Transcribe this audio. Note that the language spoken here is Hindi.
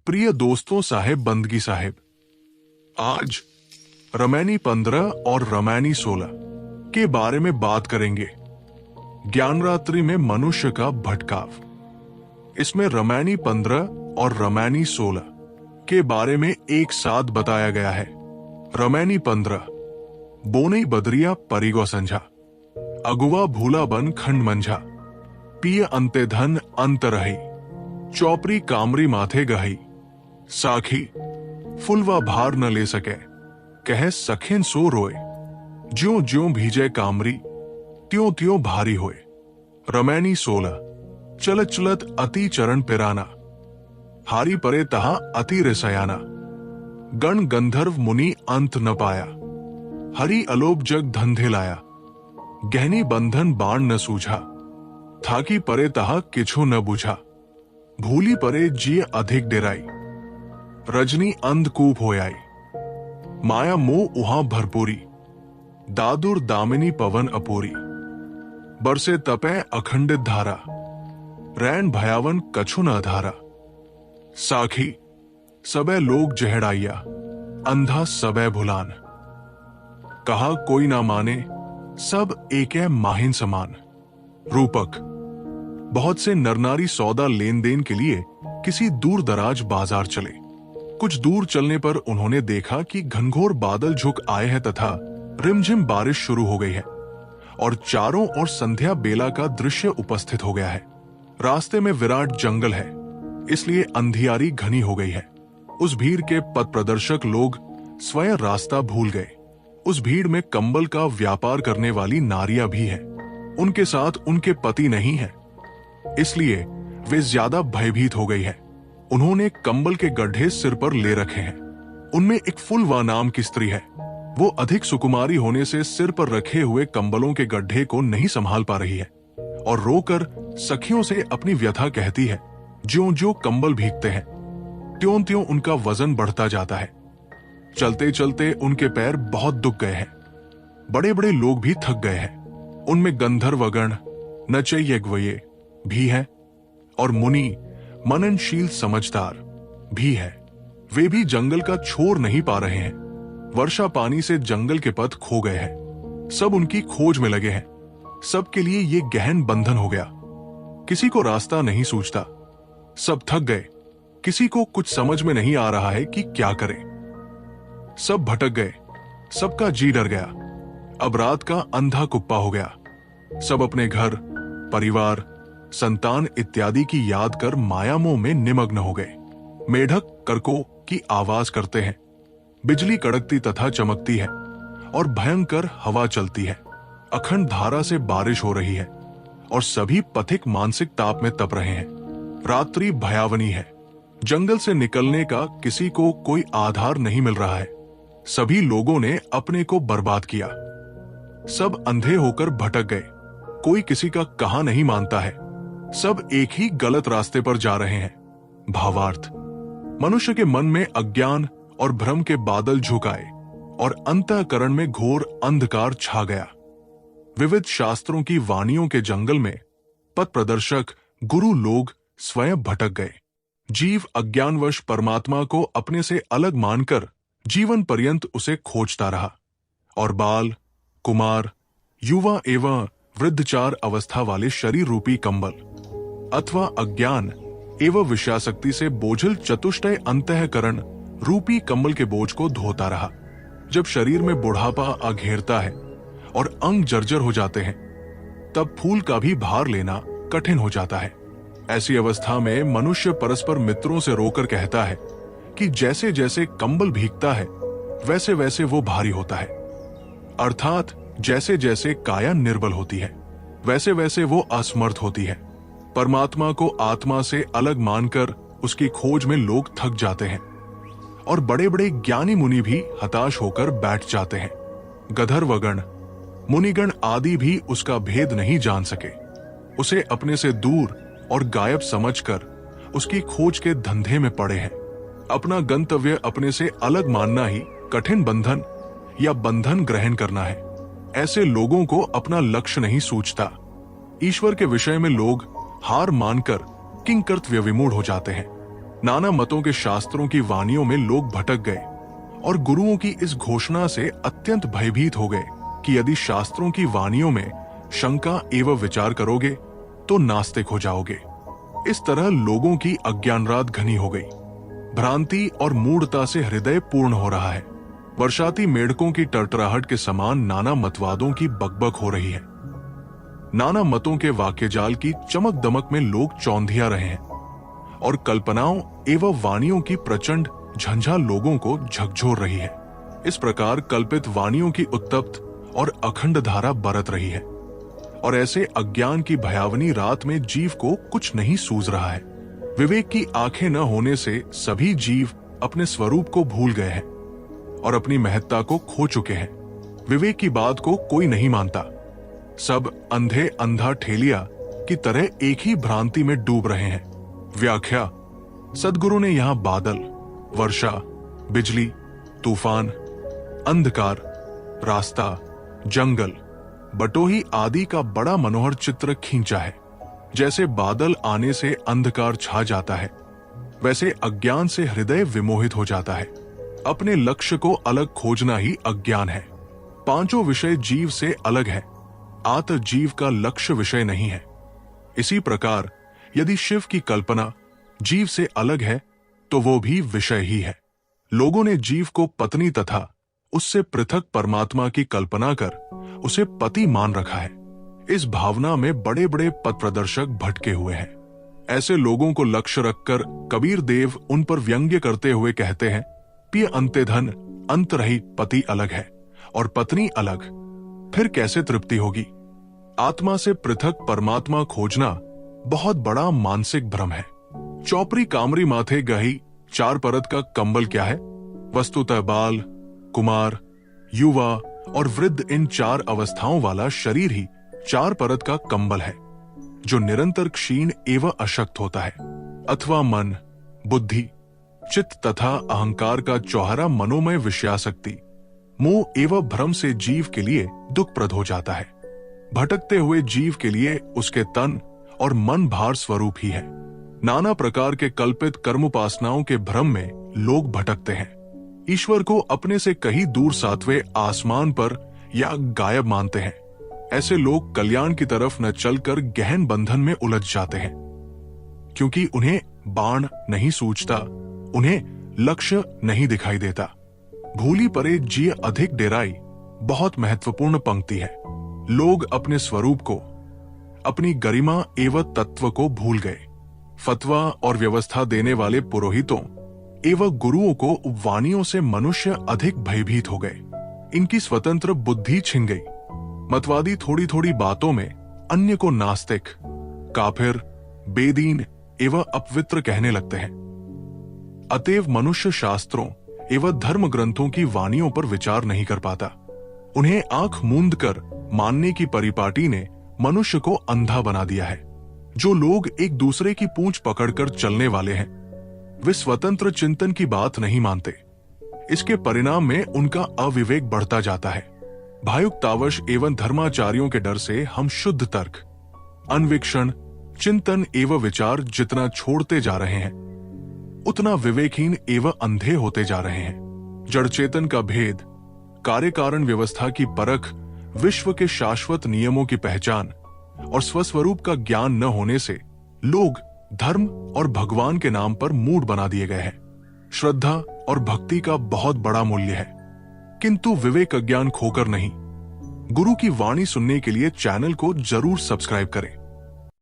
प्रिय दोस्तों, साहेब बंदगी साहेब, आज रमैनी 15 और रमैनी 16 के बारे में बात करेंगे। ज्ञानरात्रि में मनुष्य का भटकाव। इसमें रमैनी 15 और रमैनी 16 के बारे में एक साथ बताया गया है। रमैनी 15, बोनई बदरिया परिगो संझा, अगुआ भूला बन खंड मंझा, पिय अंते धन अंत रही, चौपरी कामरी माथे गही, साखी फुलवा भार न ले सके, कहे सखेन सो रोए, ज्यों ज्यों भीजे कामरी, त्यों त्यों भारी होए। रमैनी 16, चलत चलत अति चरण पिराना, हारी परे तहा अति रिसयाना, गण गंधर्व मुनि अंत न पाया, हरि अलोप जग धंधे लाया, गहनी बंधन बाण न सूझा, थाकी परे तहा किछु न बुझा, भूली परे जिय अधिक डेराई, रजनी अंधकूप हो आई, माया मोह उहा भरपूरी, दादुर दामिनी पवन अपूरी, बरसे तपे अखंडित धारा, रैन भयावन कछु न धारा, साखी सबे लोग जहड़ाइया, अंधा सबे भुलान, कहा कोई ना माने, सब एके माहिन समान। रूपक, बहुत से नरनारी सौदा लेन देन के लिए किसी दूर दराज बाजार चले। कुछ दूर चलने पर उन्होंने देखा कि घनघोर बादल झुक आए हैं तथा रिमझिम बारिश शुरू हो गई है और चारों ओर संध्या बेला का दृश्य उपस्थित हो गया है। रास्ते में विराट जंगल है, इसलिए अंधियारी घनी हो गई है। उस भीड़ के पथ प्रदर्शक लोग स्वयं रास्ता भूल गए। उस भीड़ में कंबल का व्यापार करने वाली नारियां भी हैं। उनके साथ उनके पति नहीं है, इसलिए वे ज्यादा भयभीत हो गई है। उन्होंने कंबल के गड्ढे सिर पर ले रखे हैं। उनमें एक फुलवा नाम की स्त्री है। वो अधिक सुकुमारी होने से सिर पर रखे हुए कंबलों के गड्ढे को नहीं संभाल पा रही है और रोकर सखियों से अपनी व्यथा कहती है। ज्यों ज्यों कंबल भीगते हैं, त्यों त्यों उनका वजन बढ़ता जाता है। चलते चलते उनके पैर बहुत दुख गए हैं। बड़े बड़े लोग भी थक गए हैं। उनमें गंधर्वगण, नचय्यग्वये भी है और मुनि मननशील समझदार भी है। वे भी जंगल का छोर नहीं पा रहे हैं। वर्षा पानी से जंगल के पथ खो गए हैं। सब उनकी खोज में लगे हैं। सबके लिए ये गहन बंधन हो गया। किसी को रास्ता नहीं सूझता। सब थक गए। किसी को कुछ समझ में नहीं आ रहा है कि क्या करें। सब भटक गए। सबका जी डर गया। अब रात का अंधा कुप्पा हो गया। सब अपने घर, परिवार, संतान इत्यादि की याद कर मायामोह में निमग्न हो गए। मेढक करको की आवाज करते हैं। बिजली कड़कती तथा चमकती है और भयंकर हवा चलती है। अखंड धारा से बारिश हो रही है और सभी पथिक मानसिक ताप में तप रहे हैं। रात्रि भयावनी है। जंगल से निकलने का किसी को कोई आधार नहीं मिल रहा है। सभी लोगों ने अपने को बर्बाद किया। सब अंधे होकर भटक गए। कोई किसी का कहा नहीं मानता है। सब एक ही गलत रास्ते पर जा रहे हैं। भावार्थ, मनुष्य के मन में अज्ञान और भ्रम के बादल झुकाए और अंतःकरण में घोर अंधकार छा गया। विविध शास्त्रों की वाणियों के जंगल में पथ प्रदर्शक गुरु लोग स्वयं भटक गए। जीव अज्ञानवश परमात्मा को अपने से अलग मानकर जीवन पर्यंत उसे खोजता रहा और बाल, कुमार, युवा एवं वृद्धचार अवस्था वाले शरीर रूपी कंबल अथवा अज्ञान एवं विषयासक्ति से बोझल चतुष्टय अंतःकरण रूपी कंबल के बोझ को धोता रहा। जब शरीर में बुढ़ापा आ घेरता है और अंग जर्जर हो जाते हैं, तब फूल का भी भार लेना कठिन हो जाता है। ऐसी अवस्था में मनुष्य परस्पर मित्रों से रोकर कहता है कि जैसे जैसे कंबल भीगता है, वैसे वैसे वो भारी होता है। अर्थात जैसे जैसे काया निर्बल होती है, वैसे वैसे वो असमर्थ होती है। परमात्मा को आत्मा से अलग मानकर उसकी खोज में लोग थक जाते हैं और बड़े बड़े ज्ञानी मुनि भी हताश होकर बैठ जाते हैं। गंधर्वगण, मुनिगण आदि भी उसका भेद नहीं जान सके। उसे अपने से दूर और गायब समझकर उसकी खोज के धंधे में पड़े हैं। अपना गंतव्य अपने से अलग मानना ही कठिन बंधन या बंधन ग्रहण करना है। ऐसे लोगों को अपना लक्ष्य नहीं सूझता। ईश्वर के विषय में लोग हार मानकर किंकर्तव्य विमूढ़ हो जाते हैं। नाना मतों के शास्त्रों की वाणियों में लोग भटक गए और गुरुओं की इस घोषणा से अत्यंत भयभीत हो गए कि यदि शास्त्रों की वाणियों में शंका एवं विचार करोगे तो नास्तिक हो जाओगे। इस तरह लोगों की अज्ञान रात घनी हो गई। भ्रांति और मूढ़ता से हृदय पूर्ण हो रहा है। वर्षाती मेढकों की टरटराहट के समान नाना मतवादों की बकबक हो रही है। नाना मतों के वाक्यजाल की चमक दमक में लोग चौंधिया रहे हैं और कल्पनाओं एवं वाणियों की प्रचंड झंझा लोगों को झकझोर रही है। इस प्रकार कल्पित वाणियों की उत्तप्त और अखंड धारा बरत रही है और ऐसे अज्ञान की भयावनी रात में जीव को कुछ नहीं सूझ रहा है। विवेक की आंखें न होने से सभी जीव अपने स्वरूप को भूल गए हैं और अपनी महत्ता को खो चुके हैं। विवेक की बात को कोई नहीं मानता। सब अंधे अंधा ठेलिया की तरह एक ही भ्रांति में डूब रहे हैं। व्याख्या: सद्गुरु ने यहाँ बादल, वर्षा, बिजली, तूफान, अंधकार, रास्ता, जंगल, बटोही आदि का बड़ा मनोहर चित्र खींचा है। जैसे बादल आने से अंधकार छा जाता है, वैसे अज्ञान से हृदय विमोहित हो जाता है। अपने लक्ष्य को अलग खोजना ही अज्ञान है। पांचों विषय जीव से अलग है। आत्म जीव का लक्ष्य विषय नहीं है। इसी प्रकार यदि शिव की कल्पना जीव से अलग है तो वो भी विषय ही है। लोगों ने जीव को पत्नी तथा उससे पृथक परमात्मा की कल्पना कर उसे पति मान रखा है। इस भावना में बड़े बड़े पथ प्रदर्शक भटके हुए हैं। ऐसे लोगों को लक्ष्य रखकर कबीर देव उन पर व्यंग्य करते हुए कहते हैं, पिय अंते धन अंत रहित पति अलग है और पत्नी अलग, फिर कैसे तृप्ति होगी। आत्मा से पृथक परमात्मा खोजना बहुत बड़ा मानसिक भ्रम है। चौपरी कामरी माथे गही चार परत का कंबल क्या है? वस्तुतः बाल, कुमार, युवा और वृद्ध इन चार अवस्थाओं वाला शरीर ही चार परत का कंबल है, जो निरंतर क्षीण एवं अशक्त होता है। अथवा मन, बुद्धि, चित्त तथा अहंकार का चौहरा मनोमय विषयासक्ति, मोह एवं भ्रम से जीव के लिए दुखप्रद हो जाता है। भटकते हुए जीव के लिए उसके तन और मन भार स्वरूप ही है। नाना प्रकार के कल्पित कर्मोपासनाओं के भ्रम में लोग भटकते हैं। ईश्वर को अपने से कहीं दूर सातवें आसमान पर या गायब मानते हैं। ऐसे लोग कल्याण की तरफ न चलकर गहन बंधन में उलझ जाते हैं, क्योंकि उन्हें बाण नहीं सूझता, उन्हें लक्ष्य नहीं दिखाई देता। भूली परे जिय अधिक डेराई बहुत महत्वपूर्ण पंक्ति है। लोग अपने स्वरूप को, अपनी गरिमा एवं तत्व को भूल गए। फतवा और व्यवस्था देने वाले पुरोहितों एवं गुरुओं को वाणियों से मनुष्य अधिक भयभीत हो गए। इनकी स्वतंत्र बुद्धि छिन गई। मतवादी थोड़ी थोड़ी बातों में अन्य को नास्तिक, काफिर, बेदीन एवं अपवित्र कहने लगते हैं। अतएव मनुष्य शास्त्रों एवं धर्म ग्रंथों की वाणियों पर विचार नहीं कर पाता। उन्हें आंख मूंद कर मानने की परिपाटी ने मनुष्य को अंधा बना दिया है। जो लोग एक दूसरे की पूंछ पकड़कर चलने वाले हैं, वे स्वतंत्र चिंतन की बात नहीं मानते। इसके परिणाम में उनका अविवेक बढ़ता जाता है। भायुक्तावश एवं धर्माचार्यों के डर से हम शुद्ध तर्क, अन्वेक्षण, चिंतन एवं विचार जितना छोड़ते जा रहे हैं, उतना विवेकहीन एवं अंधे होते जा रहे हैं। जड़ चेतन का भेद, कार्य कारण व्यवस्था की परख, विश्व के शाश्वत नियमों की पहचान और स्वस्वरूप का ज्ञान न होने से लोग धर्म और भगवान के नाम पर मूढ़ बना दिए गए हैं। श्रद्धा और भक्ति का बहुत बड़ा मूल्य है, किंतु विवेक अज्ञान खोकर नहीं। गुरु की वाणी सुनने के लिए चैनल को जरूर सब्सक्राइब करें।